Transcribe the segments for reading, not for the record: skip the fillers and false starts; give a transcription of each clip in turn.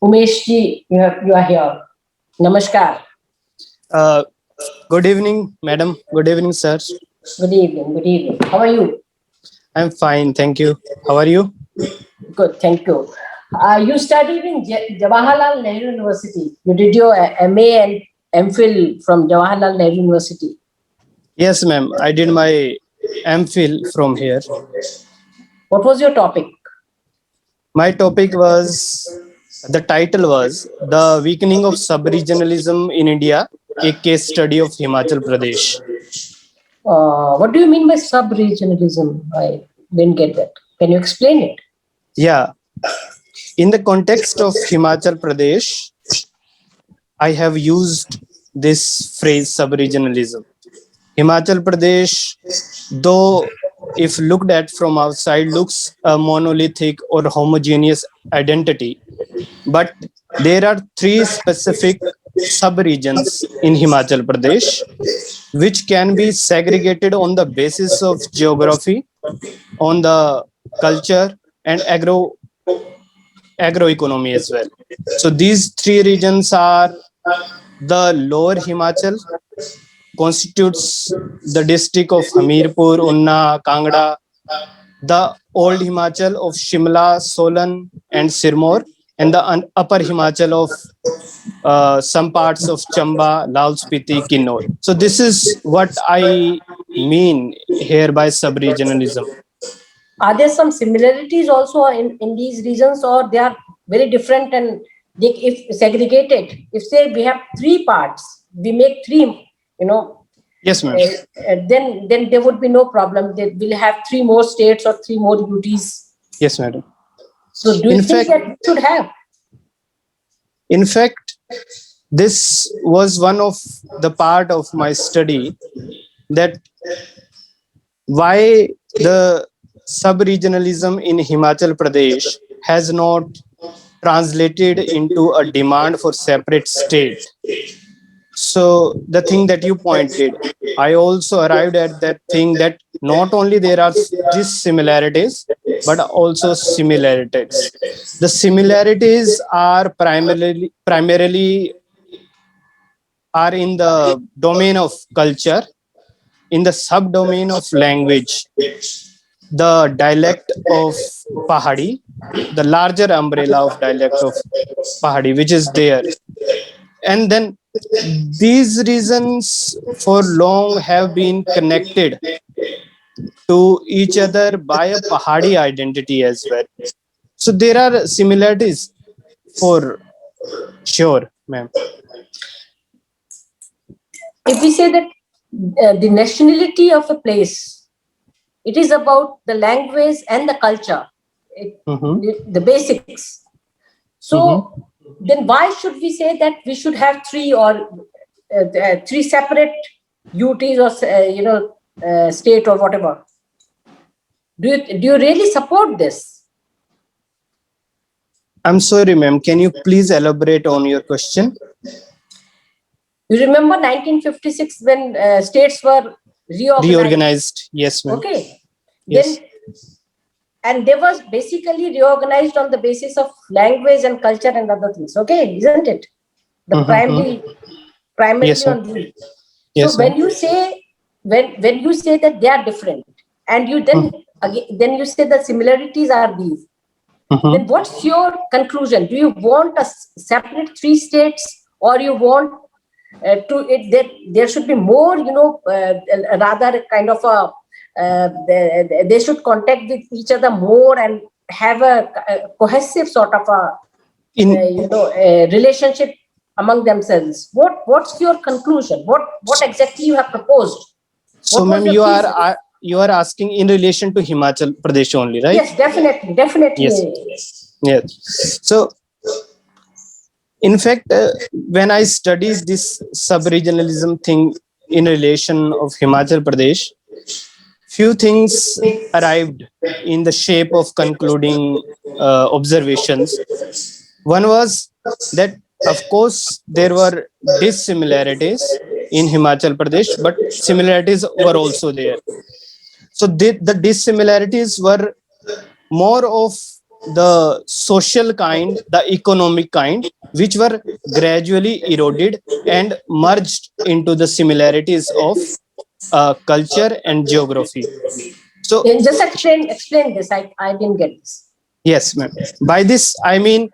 Umesh ji, you are here. Namaskar. Uh, Good evening, madam. Good evening, sir. Good evening. Good evening. How are you? I'm fine, thank you. How are you? Good. Thank you. You studied in Jawaharlal Nehru University. You did your MA and MPhil from Jawaharlal Nehru University. Yes, ma'am. I did my MPhil from here. What was your topic? My topic was the title was The Weakening of Sub-Regionalism in India, a case study of Himachal Pradesh. What do you mean by sub-regionalism? I didn't get that. Can you explain it? Yeah, in the context of Himachal Pradesh, I have used this phrase sub-regionalism. Himachal Pradesh, though if looked at from outside, looks a monolithic or homogeneous identity, but there are three specific sub-regions in Himachal Pradesh, which can be segregated on the basis of geography, on the culture, and agroeconomy as well. So these three regions are the lower Himachal, constitutes the district of Hamirpur, Unna, Kangra, the old Himachal of Shimla, Solan, and Sirmaur, and the upper Himachal of some parts of Chamba, Laul Spiti, Kinnaur. So this is what I mean here by sub-regionalism. Are there some similarities also in these regions, or they are very different and they, if segregated, if say we have three parts, we make three, Yes, ma'am. then there would be no problem. They will have three more states or three more UTs. Yes, madam. So do you think that we should have? In fact, this was one of the part of my study, that why the sub-regionalism in Himachal Pradesh has not translated into a demand for separate state. So the thing that you pointed, I also arrived at that thing that not only there are dissimilarities, but also similarities. The similarities are primarily are in the domain of culture, in the subdomain of language, the dialect of Pahadi, the larger umbrella of dialect of Pahadi, which is there. And then these reasons for long have been connected to each other by a Pahadi identity as well. So there are similarities for sure, ma'am. If we say that the nationality of a place, it is about the language and the culture, the basics. So then why should we say that we should have three or three separate UTs or state or whatever? Do you really support this? I'm sorry, ma'am. Can you please elaborate on your question? You remember 1956 when states were reorganized? Yes, ma'am. Okay. Yes. Then, and they was basically reorganized on the basis of language and culture and other things. Okay, isn't it? The primarily yes, on these. Yes, so when you say when you say that they are different, and you then then you say the similarities are these, then what's your conclusion? Do you want a separate three states, or you want there should be more, rather kind of a they should contact with each other more and have a cohesive sort of a relationship among themselves? What's your conclusion? What exactly you have proposed? So, ma'am, you are asking in relation to Himachal Pradesh only, right? Yes, definitely. Yes. So, in fact, when I studied this sub-regionalism thing in relation of Himachal Pradesh, few things arrived in the shape of concluding observations. One was that, of course, there were dissimilarities in Himachal Pradesh, but similarities were also there. So the dissimilarities were more of the social kind, the economic kind, which were gradually eroded and merged into the similarities of culture and geography. So, Just explain this. I didn't get this. yes, ma'am. By this, I mean,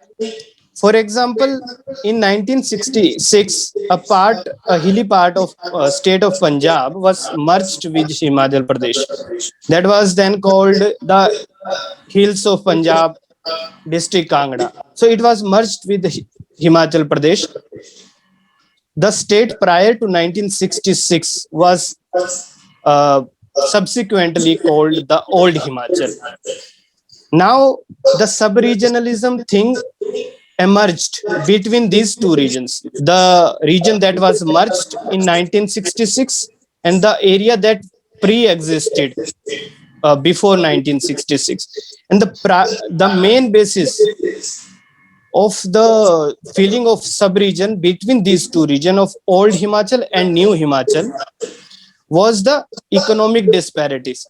for example, in 1966, a hilly part of state of Punjab was merged with Himachal Pradesh. That was then called the Hills of Punjab, district Kangra. So it was merged with Himachal Pradesh. The state prior to 1966 was uh, subsequently called the Old Himachal. Now, the sub-regionalism thing emerged between these two regions. The region that was merged in 1966 and the area that pre-existed before 1966. And the main basis of the feeling of sub-region between these two regions of Old Himachal and New Himachal was the economic disparities.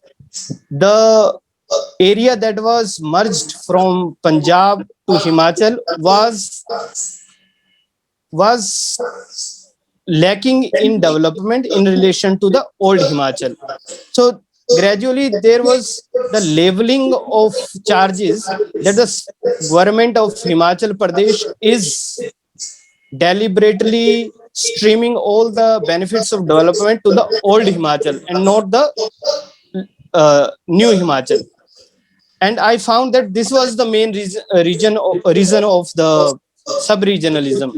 The area that was merged from Punjab to Himachal was lacking in development in relation to the old Himachal. So gradually there was the leveling of charges that the government of Himachal Pradesh is deliberately streaming all the benefits of development to the old Himachal and not the new Himachal. And I found that this was the main reason of the sub-regionalism.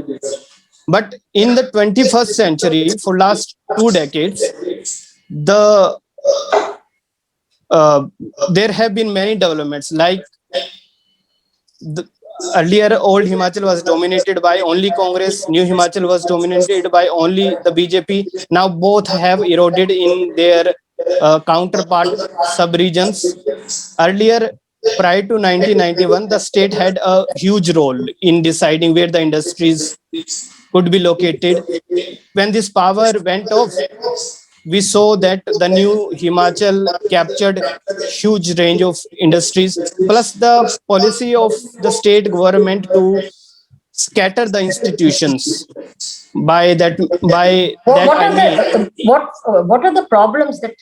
But in the 21st century, for last 2 decades, the there have been many developments. Like the earlier, old Himachal was dominated by only Congress. New Himachal was dominated by only the BJP. Now both have eroded in their counterpart sub-regions. Earlier, prior to 1991, the state had a huge role in deciding where the industries could be located. When this power went off, we saw that the new Himachal captured huge range of industries, plus the policy of the state government to scatter the institutions. By that What I are mean, what are the problems that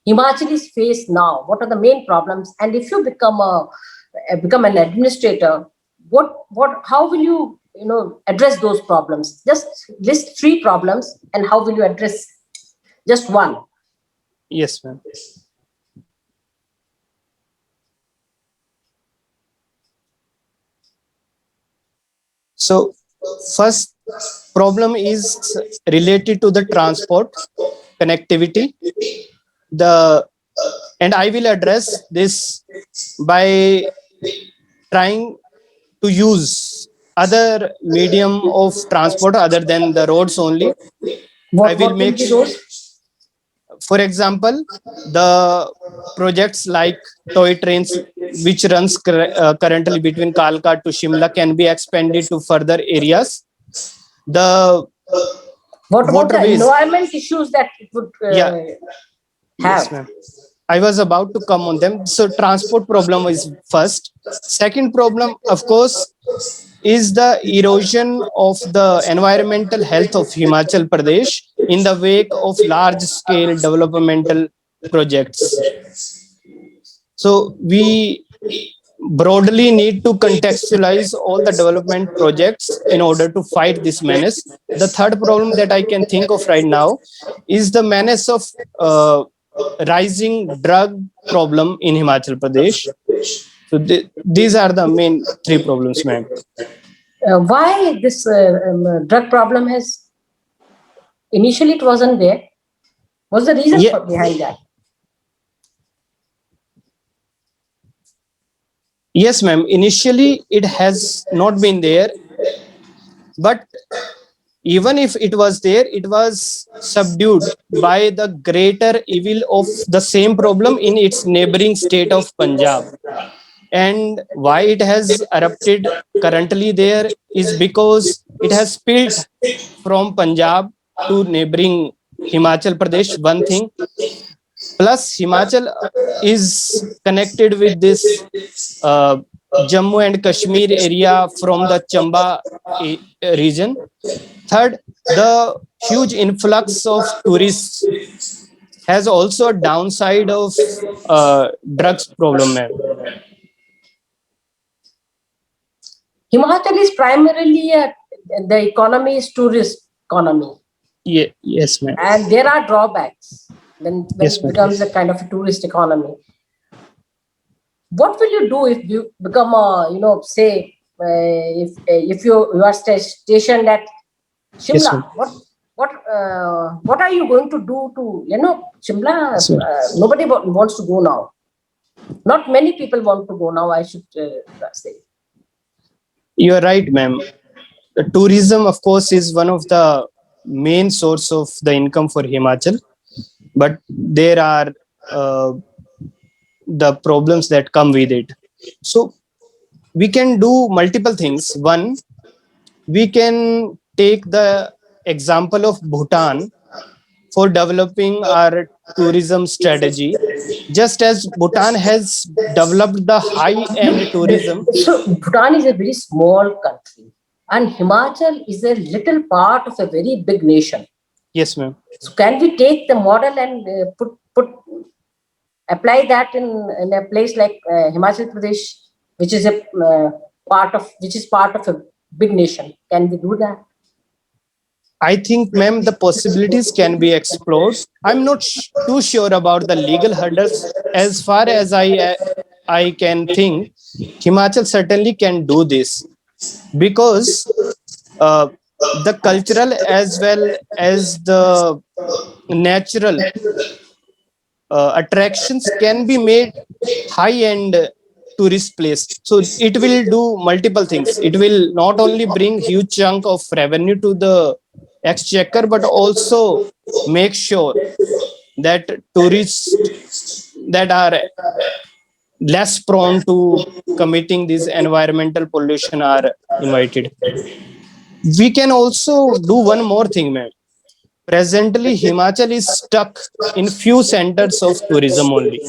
Himachalis face now? What are the main problems? And if you become an administrator, how will you address those problems? Just list 3 problems, and how will you address just one? yes, ma'am. So first problem is related to the transport connectivity. The and I will address this by trying to use other medium of transport other than the roads only. What I will will make be those? For example, the projects like toy trains, which runs currently between Kalka to Shimla, can be expanded to further areas. The What about the waterways, environment issues that it would yeah, yes, have? ma'am. I was about to come on them. So transport problem is first. Second problem, of course, is the erosion of the environmental health of Himachal Pradesh in the wake of large scale developmental projects. So we broadly need to contextualize all the development projects in order to fight this menace. The third problem that I can think of right now is the menace of rising drug problem in Himachal Pradesh. So these are the main 3 problems, ma'am. Why this drug problem has initially it wasn't there? What's the reason Yeah, behind that? yes, ma'am. Initially, it has not been there, but even if it was there, it was subdued by the greater evil of the same problem in its neighboring state of Punjab. And why it has erupted currently there is because it has spilled from Punjab to neighboring Himachal Pradesh, one thing. Plus, Himachal is connected with this Jammu and Kashmir area from the Chamba region. Third, the huge influx of tourists has also a downside of drugs problem, ma'am. Himachal is primarily the economy is tourist economy, Yes, ma'am. and there are drawbacks when Yes, it ma'am. becomes a kind of a tourist economy. What will you do if you become a, say, if you are stationed at Yes, Shimla? ma'am. What are you going to do to Shimla? Yes, ma'am. Nobody wants to go now. Not many people want to go now, I should say. You are right, ma'am. The tourism, of course, is one of the main source of the income for Himachal, but there are uh, the problems that come with it. So we can do multiple things. One, we can take the example of Bhutan for developing our tourism strategy. Just as Bhutan has developed the high-end tourism. So Bhutan is a very small country, and Himachal is a little part of a very big nation. Yes, ma'am. So can we take the model and apply that in a place like Himachal Pradesh, which is a part of a big nation? Can we do that? I think, ma'am, the possibilities can be explored. I'm not too sure about the legal hurdles. As far as I can think, Himachal certainly can do this because uh, the cultural as well as the natural attractions can be made high-end tourist place. So it will do multiple things. It will not only bring huge chunk of revenue to the exchequer, but also make sure that tourists that are less prone to committing this environmental pollution are invited. We can also do one more thing, ma'am. Presently, Himachal is stuck in few centers of tourism only.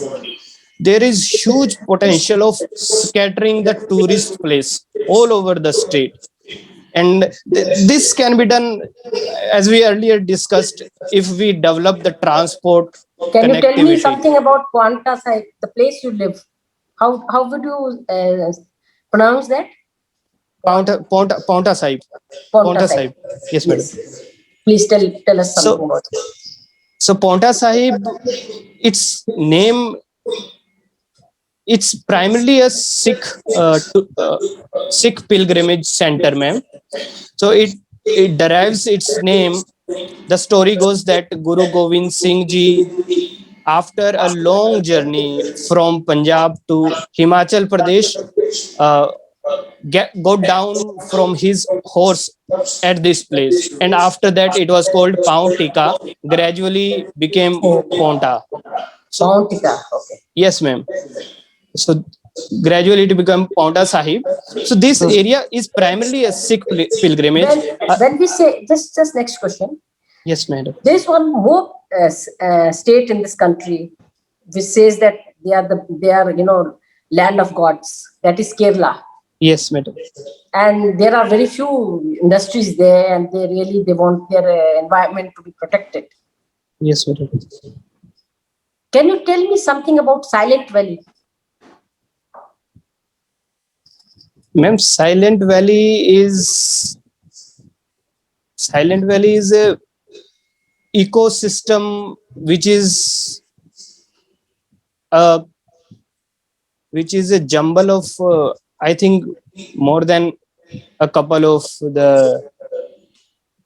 There is huge potential of scattering the tourist place all over the state. And this can be done, as we earlier discussed, if we develop the transport Can you tell me connectivity. something about Pointa Sahib, the place you live? How would you pronounce that? Paonta Sahib. Pointa Paonta Sahib. Sahib. Yes, madam. Yes. Please tell us something So, about it. so Paonta Sahib, its name, it's primarily a Sikh pilgrimage center, ma'am. So it derives its name. The story goes that Guru Gobind Singh Ji, after a long journey from Punjab to Himachal Pradesh, uh, got down from his horse at this place, and after that it was called Pauntika. Gradually became Okay. Ponta. So Pointica. Okay. yes, ma'am. So gradually it became Paonta Sahib. So this area is primarily a Sikh pilgrimage. When we say just next question, Yes, madam. there is one more state in this country which says that they are land of gods. That is Kerala, Yes, madam. and there are very few industries there, and they want their environment to be protected. Yes, madam. Can you tell me something about Silent Valley? Ma'am, Silent Valley is a ecosystem uh, which is a jumble of I think more than a couple of the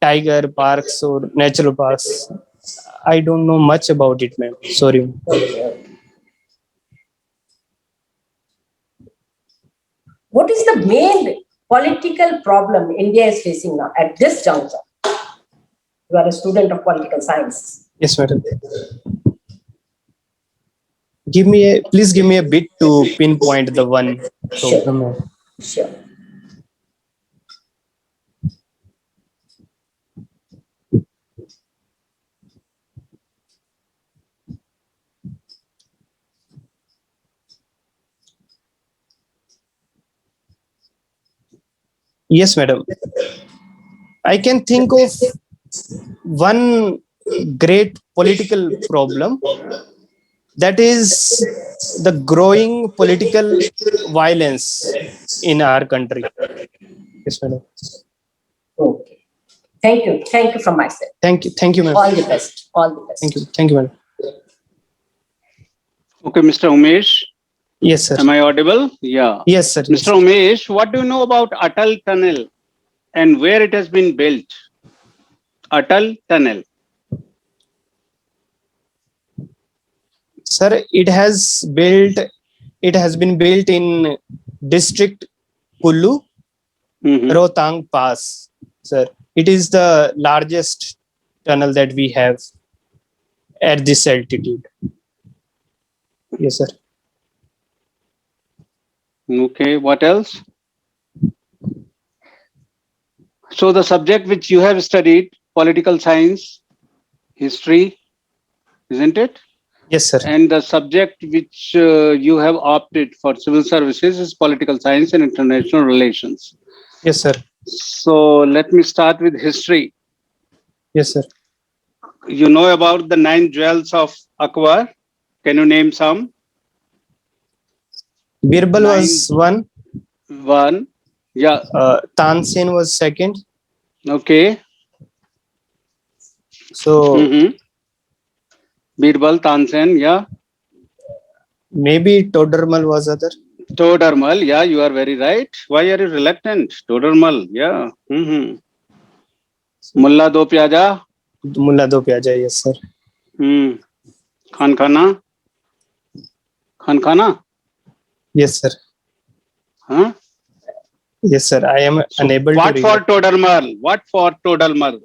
tiger parks or natural parks. I don't know much about it, ma'am. Sorry. What is the main political problem India is facing now at this juncture? You are a student of political science. Yes, madam. Please give me a bit to pinpoint the one Sure. problem, ma'am. Sure. Yes, madam. I can think of one great political problem, that is the growing political violence in our country. Yes, madam. Okay. Thank you. Thank you from my side. Thank you, ma'am. All the best. All the best. Thank you, madam. Okay, Mr. Umesh, Yes, sir. am I audible? Yeah. Yes, sir. Yes, Mr. Umesh, what do you know about Atal Tunnel and where it has been built? Atal Tunnel. sir. It has been built in district Kullu, Mhm. Rohtang Pass, sir. It is the largest tunnel that we have at this altitude. Yes, sir. Okay, what else? So the subject which you have studied, political science, history, isn't it? Yes, sir. And the subject which you have opted for civil services is political science and international relations. Yes, sir. So let me start with history. Yes, sir. You know about the 9 jewels of Akbar. Can you name some? Birbal was one. One. Yeah. Tansen was second. Okay. So Birbal, Tansen. Yeah. maybe Todermal was other. Todermal. Yeah, you are very right. Why are you reluctant? Todermal. Yeah. Mulla Do Pyaja. Mulla Do Pyaja. Yes, sir. Khan Khana. Khan Khana. Yes, sir. Huh? Yes, sir. I am unable what to. What for Todermal? What for Todermal?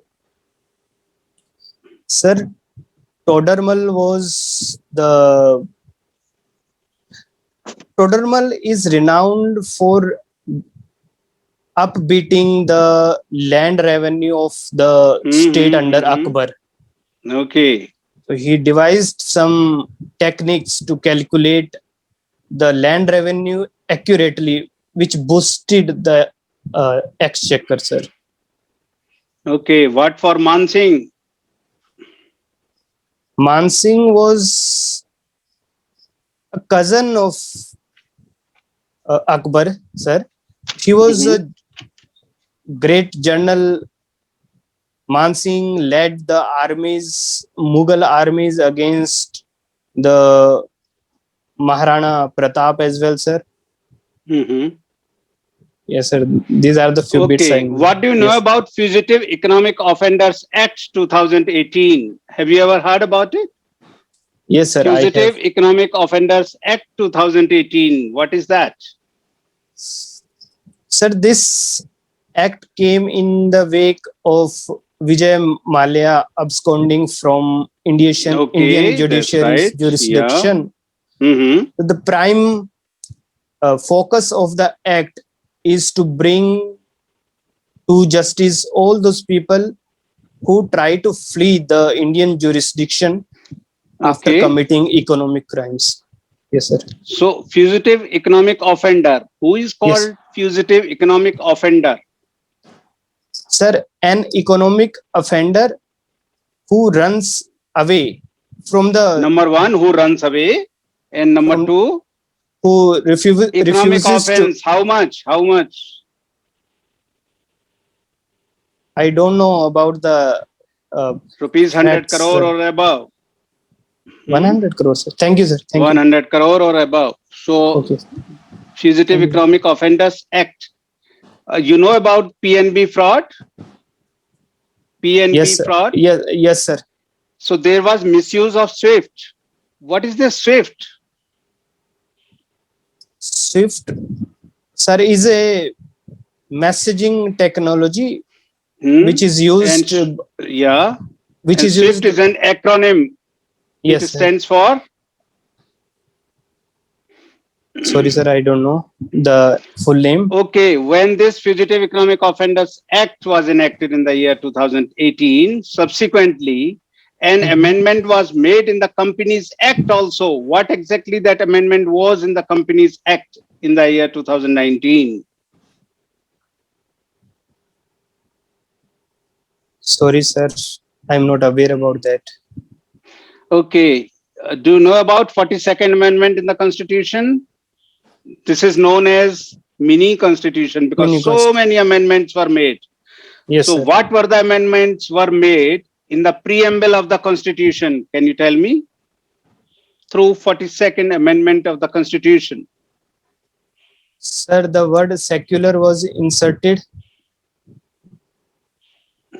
Sir, Todermal was the. Todermal is renowned for upbeating the land revenue of the state under Akbar. Okay. So he devised some techniques to calculate the land revenue accurately, which boosted the exchequer, sir. Okay. What for Mansingh? Mansingh was a cousin of Akbar, sir. He was a great general. Mansingh led the armies, Mughal armies, against the Maharana Pratap as well, sir. Yes, sir. These are the few bits I know. What do you know Yes. about Fugitive Economic Offenders Act 2018? Have you ever heard about it? Yes, sir. Fugitive Economic Offenders Act 2018. What is that? Sir, this act came in the wake of Vijay Mallya absconding from Indian judiciary's jurisdiction. The prime focus of the act is to bring to justice all those people who try to flee the Indian jurisdiction after committing economic crimes. Yes, sir. So, fugitive economic offender. Who is called fugitive economic offender? Sir, an economic offender who runs away from the. Number one, who runs away, and number two, who economic refuses offense. to. How much? How much? I don't know about the. Rupees 100 crore or above. 100 crores. Sir. Thank you, sir. Thank 100 crore or above. So, okay. Fugitive Economic Offenders Act. You know about PNB fraud? PNB fraud? Yes, sir. So there was misuse of SWIFT. What is the SWIFT? SWIFT, sir, is a messaging technology which is used. Which is SWIFT used. is an acronym. Yes, it stands for. Sorry, sir, I don't know the full name. Okay, when this Fugitive Economic Offenders Act was enacted in the year 2018, subsequently, an amendment was made in the Companies Act also. What exactly that amendment was in the Companies Act in the year 2019? Sorry, sir. I'm not aware about that. Okay. Do you know about 42nd Amendment in the Constitution? This is known as mini constitution because Mini so constitution. many amendments were made. Yes, So sir. what were the amendments were made in the preamble of the Constitution? Can you tell me? Through 42nd Amendment of the Constitution. Sir, the word secular was inserted.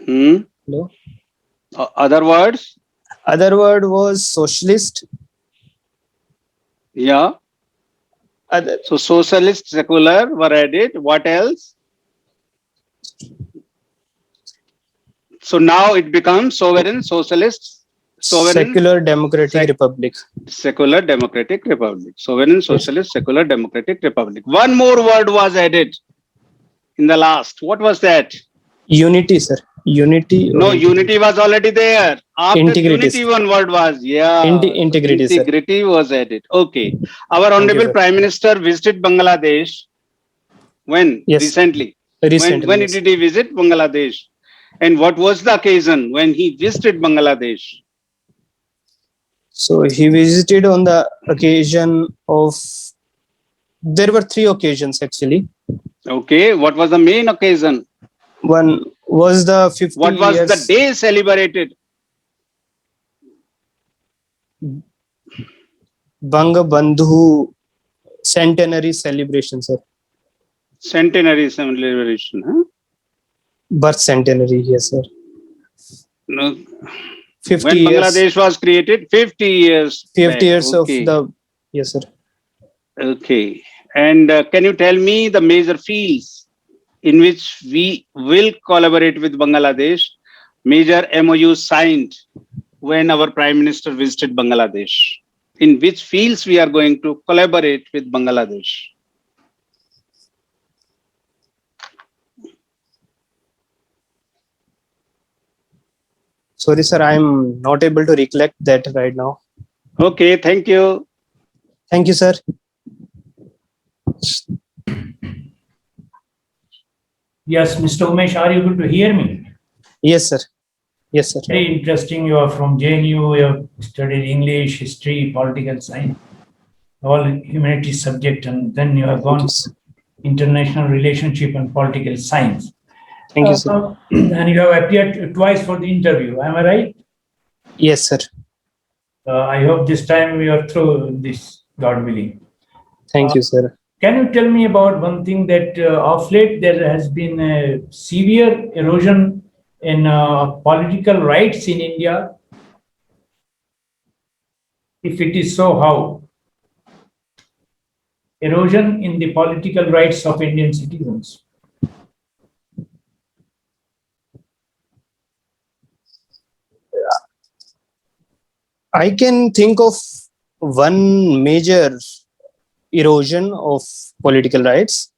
Hello? Other words? Other word was socialist. Yeah. Other, So socialist, secular were added. What else? So now it becomes sovereign, socialist, sovereign, secular democratic republic. secular democratic republic. Sovereign, socialist, secular democratic republic. One more word was added in the last. What was that? Unity, sir. Unity. No, unity was already there. After Integrity, unity, sir. one word was, yeah. Integrity, sir. Integrity was added. Okay. Our you, Honorable sir. Prime Minister visited Bangladesh. When? Yes. Recently. Recently. When yes. did he visit Bangladesh? And what was the occasion when he visited Bangladesh? So he visited on the occasion of, there were 3 occasions actually. Okay. What was the main occasion? One was the 50 What was years. the day celebrated? Bangabandhu centenary celebration, sir. Centenary celebration. Huh? Birth centenary, yes, sir. No. 50 When years. Bangladesh was created, 50 years. 50 back. years Okay. of the, yes, sir. Okay. And can you tell me the major fields in which we will collaborate with Bangladesh? Major MOU signed when our Prime Minister visited Bangladesh. In which fields we are going to collaborate with Bangladesh? Sorry, sir, I'm not able to recollect that right now. Okay, thank you. Thank you, sir. Yes, Mr. Umesh, are you able to hear me? Yes, sir. Yes, sir. Very interesting. You are from JNU, you have studied English, history, political science, all humanities subject, and then you have gone to international relationship and political science. Thank you, sir. And you have appeared twice for the interview. Am I right? Yes, sir. I hope this time we are through this, God willing. Thank you, sir. Can you tell me about one thing that of late there has been a severe erosion in political rights in India? If it is so, how? Erosion in the political rights of Indian citizens. I can think of one major erosion of political rights.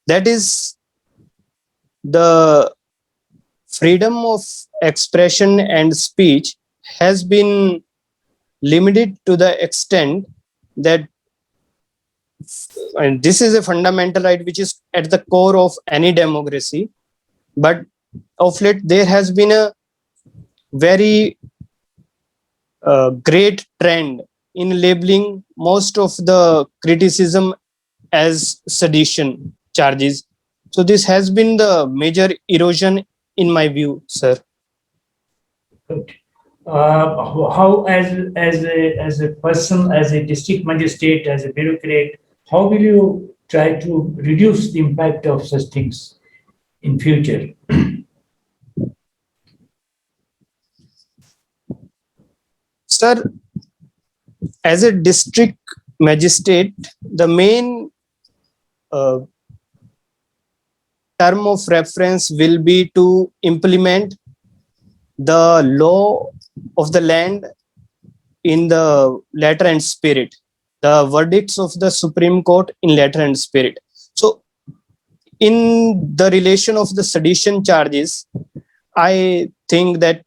That is the freedom of expression and speech has been limited to the extent that, and this is a fundamental right which is at the core of any democracy, but of late there has been a very great trend in labeling most of the criticism as sedition charges. So this has been the major erosion in my view, sir. Good. How, as a person, as a district magistrate, as a bureaucrat, how will you try to reduce the impact of such things in future? Sir, as a district magistrate, the main term of reference will be to implement the law of the land in the letter and spirit, the verdicts of the Supreme Court in letter and spirit. So in the relation of the sedition charges, I think that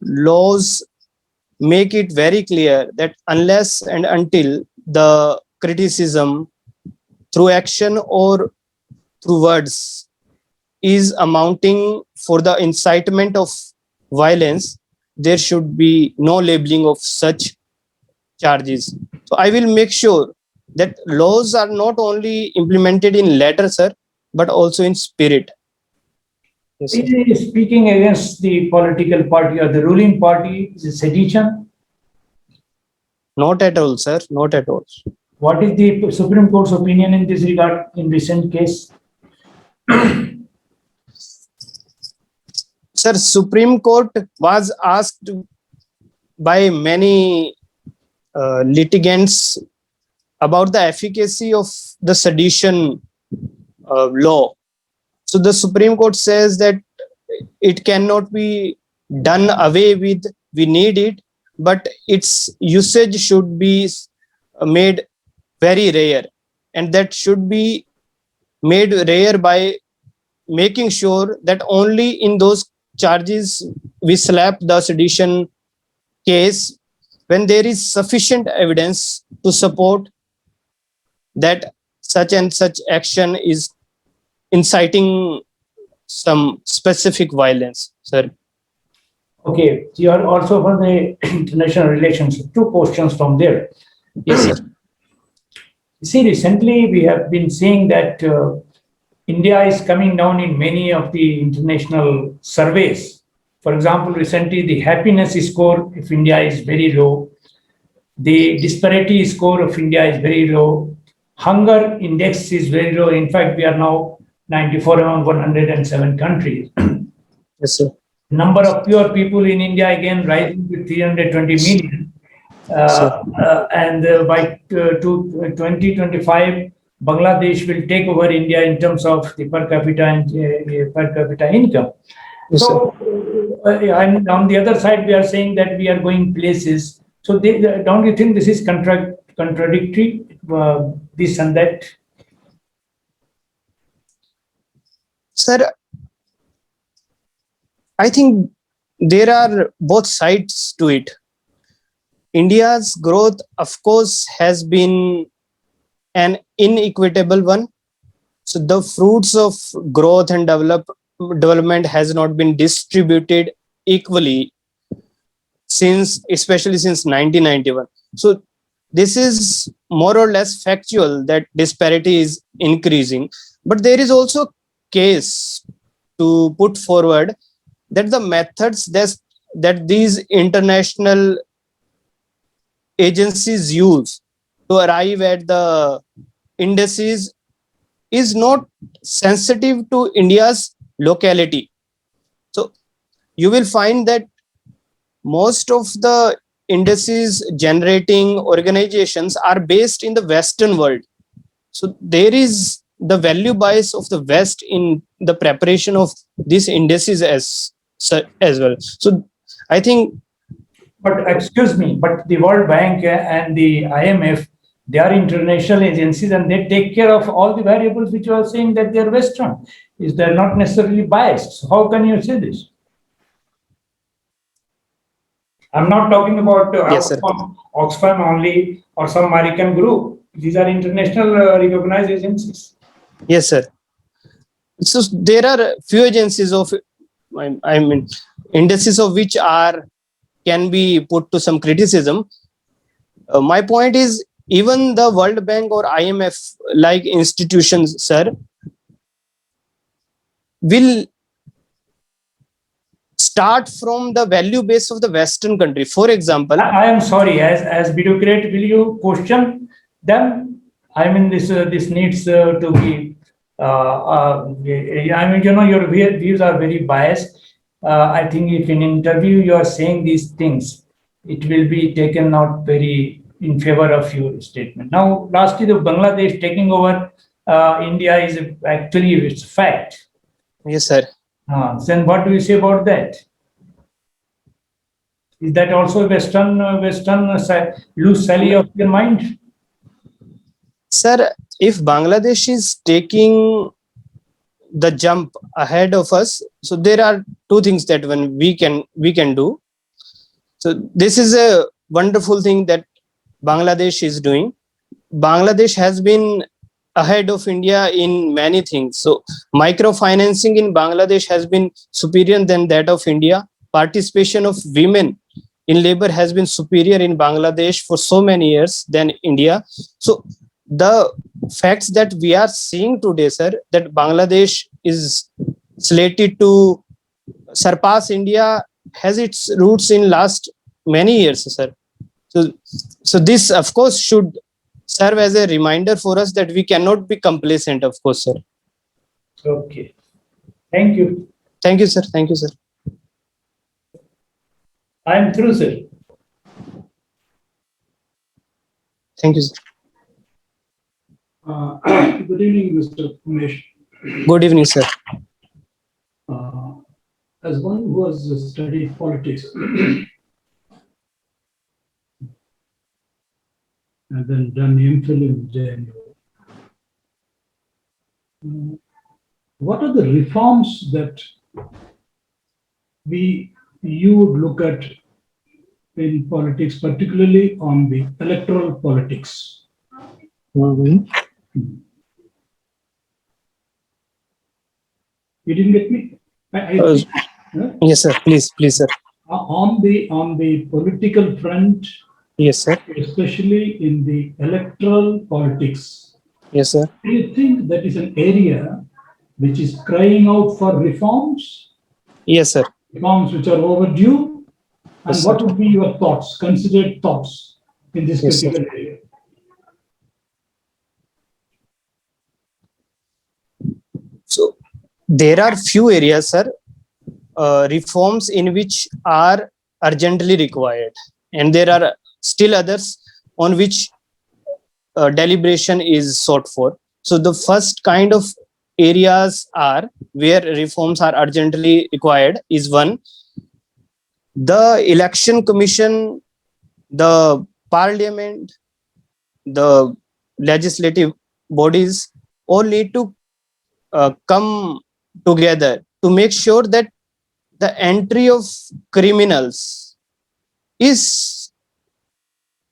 laws make it very clear that unless and until the criticism through action or through words is amounting for the incitement of violence, there should be no labeling of such charges. So I will make sure that laws are not only implemented in letter, sir, but also in spirit. Yes, sir. Is speaking against the political party or the ruling party is a sedition? Not at all, sir. Not at all. What is the Supreme Court's opinion in this regard in recent case? Sir, Supreme Court was asked by many litigants about the efficacy of the sedition law. So the Supreme Court says that it cannot be done away with. We need it, but its usage should be made very rare, and that should be made rare by making sure that only in those charges we slap the sedition case when there is sufficient evidence to support that such and such action is inciting some specific violence, sir. Okay, you are also for the international relations. Two questions from there. Yes, sir. See, recently we have been seeing that India is coming down in many of the international surveys. For example, recently the happiness score of India is very low. The disparity score of India is very low. Hunger index is very low. In fact, we are now 94 among 107 countries. Yes, sir. Number of poor people in India again rising to 320 million. And by 2025, Bangladesh will take over India in terms of the per capita and per capita income. Yes, So, and on the other side, we are saying that we are going places. So, don't you think this is contradictory, this and that? Sir, I think there are both sides to it. India's growth, of course, has been an inequitable one. So the fruits of growth and development has not been distributed equally especially since 1991. So this is more or less factual that disparity is increasing. But there is also case to put forward that the methods that these international agencies use to arrive at the indices is not sensitive to India's locality. So you will find that most of the indices generating organizations are based in the Western world. So there is the value bias of the West in the preparation of these indices as well. So I think. But excuse me, but the World Bank and the IMF, they are international agencies and they take care of all the variables which you are saying that they are Western. Is they're not necessarily biased. So how can you say this? I'm not talking about Yes, Oxfam only or some American group. These are international recognized agencies. Yes, sir. So there are few agencies of, I mean, indices of which can be put to some criticism. My point is, even the World Bank or IMF like institutions, sir, will start from the value base of the Western country. For example, I am sorry, as bureaucrat, will you question them? I mean, this needs to be. I mean, you know, your views are very biased. I think if in interview you are saying these things, it will be taken out very in favor of your statement. Now, lastly, the Bangladesh taking over India is actually it's fact. yes, sir. Then what do you say about that? Is that also Western loose sally of your mind? Sir, if Bangladesh is taking the jump ahead of us, so there are two things that when we can do. So this is a wonderful thing that Bangladesh is doing. Bangladesh has been ahead of India in many things. So microfinancing in Bangladesh has been superior than that of India. Participation of women in labor has been superior in Bangladesh for so many years than India. So the facts that we are seeing today, sir, that Bangladesh is slated to surpass India has its roots in last many years, sir. So this, of course, should serve as a reminder for us that we cannot be complacent, of course, sir. Okay. Thank you. Thank you, sir. Thank you, sir. I am through, sir. Thank you, sir. Good evening, Mr. Umesh. Good evening, sir. As one who has studied politics and then done MPhil in JNU, what are the reforms that you would look at in politics, particularly on the electoral politics? You didn't get me? Huh? Yes, sir. Please, sir. On the political front, Yes, sir. especially in the electoral politics, Yes, sir. do you think that is an area which is crying out for reforms? Yes, sir. Reforms which are overdue? And Yes, what sir. would be your thoughts, considered thoughts in this Yes, sir. particular area? So there are few areas, sir, reforms in which are urgently required, and there are still others on which deliberation is sought for. So the first kind of areas are where reforms are urgently required is one, the election commission, the parliament, the legislative bodies all need to come together to make sure that the entry of criminals is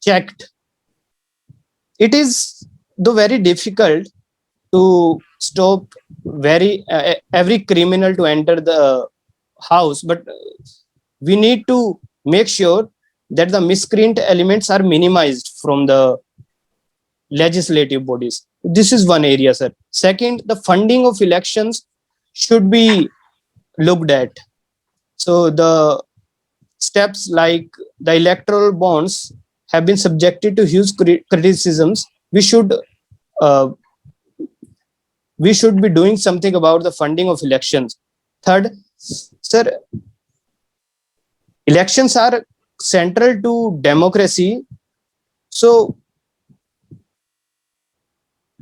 checked. It is though very difficult to stop every criminal to enter the house, but we need to make sure that the miscreant elements are minimized from the legislative bodies. This is one area, sir. Second, the funding of elections should be looked at. So the steps like the electoral bonds have been subjected to huge criticisms. We should be doing something about the funding of elections. Third, sir, elections are central to democracy. So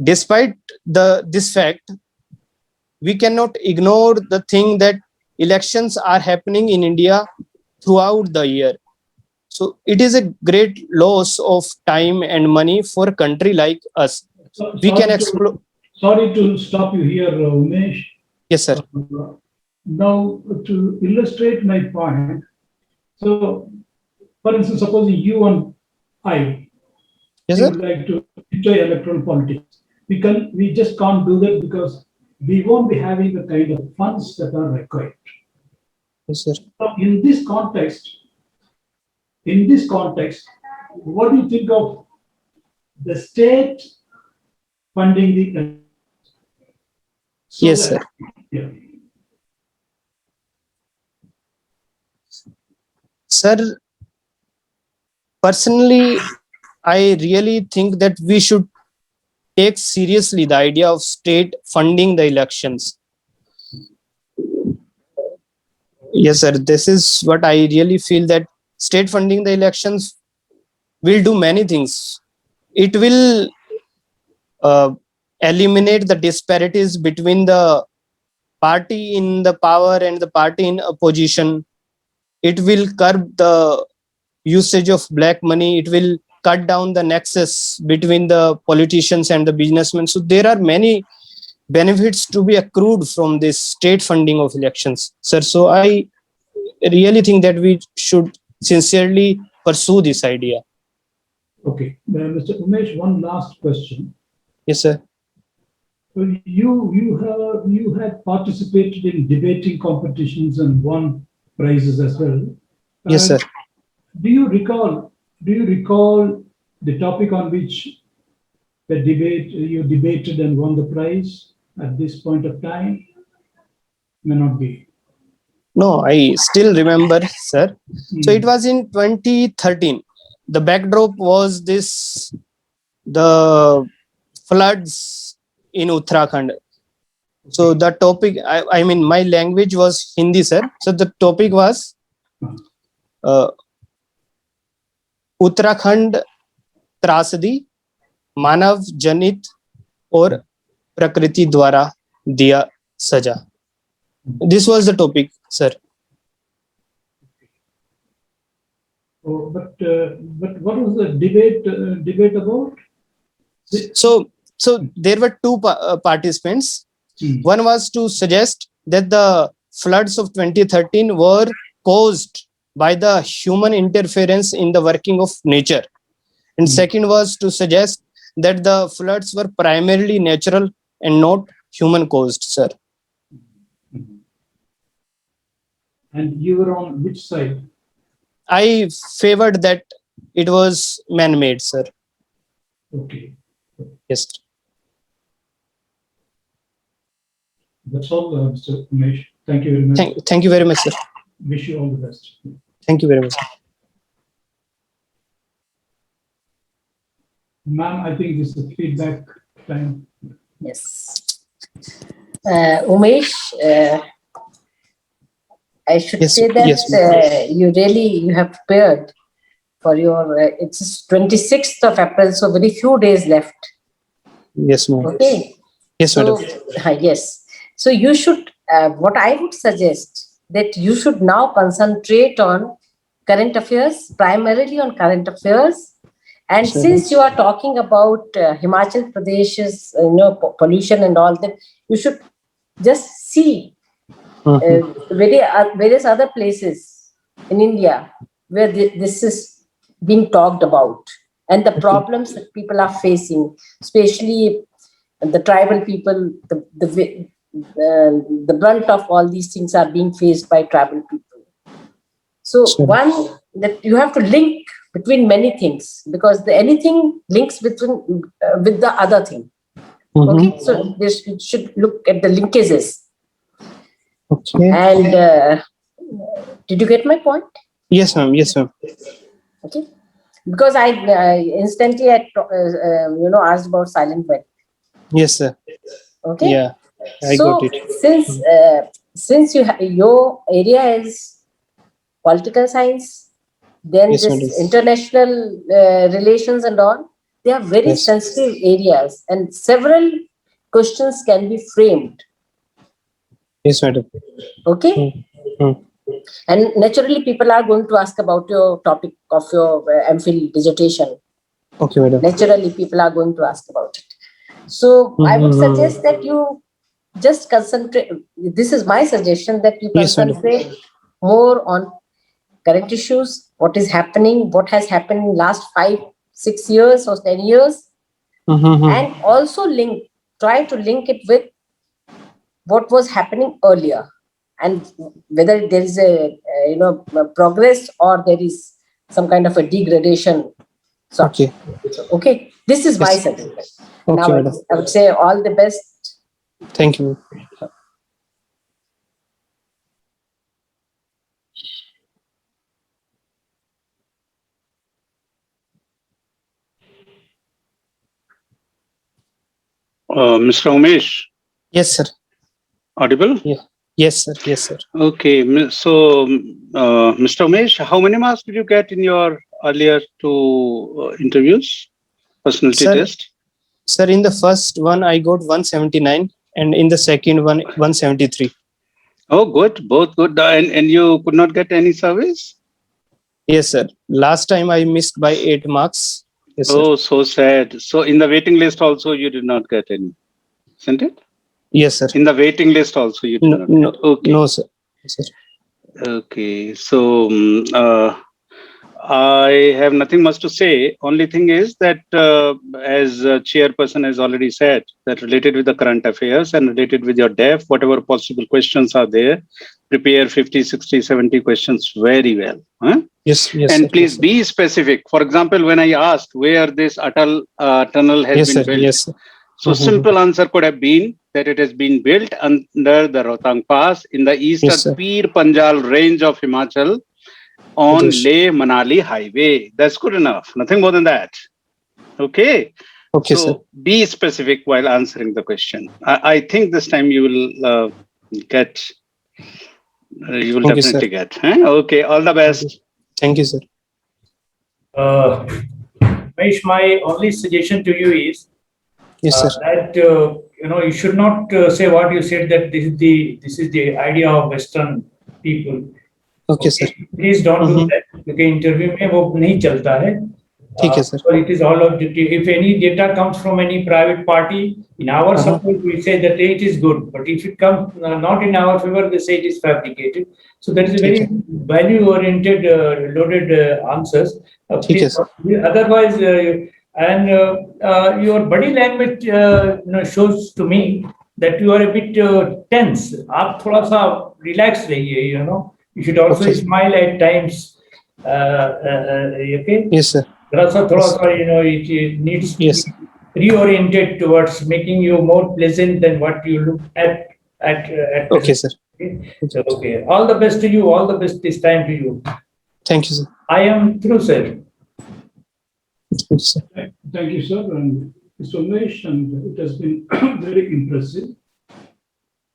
despite this fact, we cannot ignore the thing that elections are happening in India throughout the year. So it is a great loss of time and money for a country like us. We can explore. Sorry to stop you here, Umesh. Yes, sir. Now, to illustrate my point, so for instance, suppose you and I Yes, would sir. like to enjoy electoral politics. We just can't do that because we won't be having the kind of funds that are required. Yes, sir. So in this context, what do you think of the state funding the? So Yes, that- sir. Yeah. Sir, personally, I really think that we should take seriously the idea of state funding the elections. Yes, sir. This is what I really feel, that state funding the elections will do many things. It will eliminate the disparities between the party in the power and the party in opposition. It will curb the usage of black money. It will cut down the nexus between the politicians and the businessmen. So there are many benefits to be accrued from this state funding of elections, sir. So I really think that we should sincerely pursue this idea. Okay, Mr. Umesh, one last question. Yes, sir. you had participated in debating competitions and won prizes as well. Yes, Uh, sir. Do you recall? Do you recall the topic on which the debate you debated and won the prize at this point of time? May not be. No, I still remember, sir. So it Hmm. was in 2013. The backdrop was the floods in Uttarakhand. So the topic, I mean, my language was Hindi, sir. So the topic was uh, Uttarakhand त्रासदी मानव जनित और प्रकृति द्वारा दिया सजा. This was the topic, sir. Oh, but what was the debate about? So there were two participants. Hmm. One was to suggest that the floods of 2013 were caused by the human interference in the working of nature. And second was to suggest that the floods were primarily natural and not human caused, sir. And you were on which side? I favored that it was man-made, sir. Okay. Yes. That's all, Mr. Umesh. Thank you very much. Thank you very much, sir. Wish you all the best. Thank you very much. Ma'am, I think this is feedback time. Yes. Umesh, I should Yes, say that yes. you have prepared for your, it's 26th of April, so very few days left. Yes, ma'am. Okay. Yes, So, madam. yes. So you should, what I would suggest that you should now concentrate on current affairs, primarily on current affairs. And Sure. since you are talking about Himachal Pradesh's, pollution and all that, you should just see various other places in India where this is being talked about and the problems that people are facing, especially the tribal people, the brunt of all these things are being faced by tribal people. So Sure. one, that you have to link between many things because anything links between with the other thing. Okay, so you should look at the linkages. Okay. And did you get my point? Yes, ma'am. Yes, ma'am. Okay, because I instantly asked about silent well. Yes, sir. Okay. Yeah, I So got it. since your area is political science, then Yes, this madam. international relations and all, they are very Yes. sensitive areas, and several questions can be framed. Yes, madam. Okay. Hmm. And naturally, people are going to ask about your topic of your MPhil dissertation. Okay, madam. Naturally, people are going to ask about it. So I would suggest that you just concentrate. This is my suggestion, that you Yes, madam. concentrate more on current issues, what is happening, what has happened in last 5, 6 years or 10 years, and also try to link it with what was happening earlier, and whether there is a progress or there is some kind of a degradation. So, Okay. okay, this is my Yes. suggestion. Okay, Now madam. I would say all the best. Thank you. Mr. Umesh, Yes, sir. audible? Yeah. Yes, sir. Yes, sir. Okay, so Mr. Umesh, how many marks did you get in your earlier two interviews, personality Sir, test? Sir, in the first one, I got 179, and in the second one, 173. Oh, good, both good. And you could not get any service? Yes, sir. Last time I missed by 8 marks. Yes, sir. Oh, so sad. So in the waiting list also, you did not get any, isn't it? Yes, sir. In the waiting list also, you did No, not no, get. Okay. no, sir. Yes, sir. Okay. So I have nothing much to say. Only thing is that, as chairperson has already said, that related with the current affairs and related with your DEF, whatever possible questions are there, prepare 50, 60, 70 questions very well. Huh? Yes, yes, And sir, please yes, be specific. For example, when I asked where this Atal tunnel has yes, been sir, built, yes, sir. so Mhm. simple answer could have been that it has been built under the Rohtang Pass in the eastern Yes, sir. Pir Panjal range of Himachal on Pradesh. Leh Manali highway. That's good enough. Nothing more than that. Okay. Okay, So sir. be specific while answering the question. I think this time you will get. You will Okay, sir. definitely get. Huh? Okay. All the best. Thank you, sir. Mesh, my only suggestion to you is Yes, sir. that you should not say what you said, that this is the idea of Western people. Okay, sir. Please don't do Mhm. that, क्योंकि interview में वो नहीं चलता है. ठीक है, sir. So it is all objective. If any data comes from any private party, in our support we say that it is good, but if it comes not in our favor, they say it is fabricated. So that is a very value-oriented, loaded answers. ठीक है, Please, otherwise, your body language shows to me that you are a bit tense. आप थोड़ा सा relax रहिए, You should also Okay. smile at times. Okay. Yes, sir. थोड़ा सा, it needs to Yes. be reoriented towards making you more pleasant than what you look at. Okay, sir. Okay. So, okay. All the best to you. All the best this time to you. Thank you, sir. I am through, sir. Thank you, sir. Thank you, sir, and Mr. Umesh, and it has been very impressive.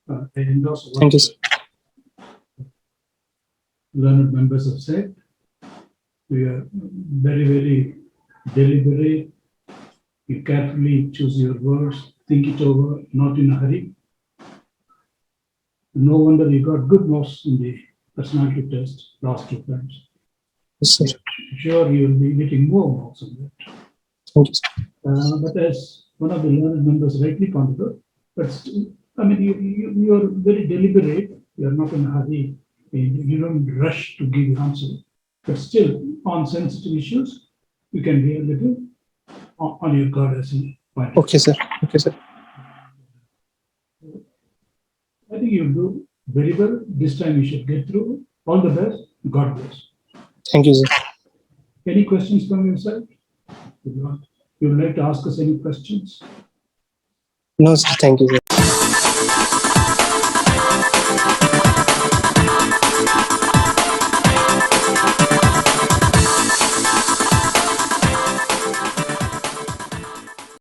I endorse what Thank you, sir. learned members have said. We are very, very deliberate. You carefully choose your words, think it over, not in a hurry. No wonder you got good marks in the personality test last 2 times. Yes, sir. Sure, you will be getting more marks on that. Thank you, sir. But as one of the learned members rightly pointed out, but still, I mean, you are very deliberate. You are not in a hurry. You don't rush to give answer. But still, on sensitive issues, you can be a little on your guard as you point. Okay, sir. Okay, sir. I think you'll do very well. This time you should get through. All the best. God bless. Thank you, sir. Any questions from your side? You would like to ask us any questions? No, sir. Thank you, sir.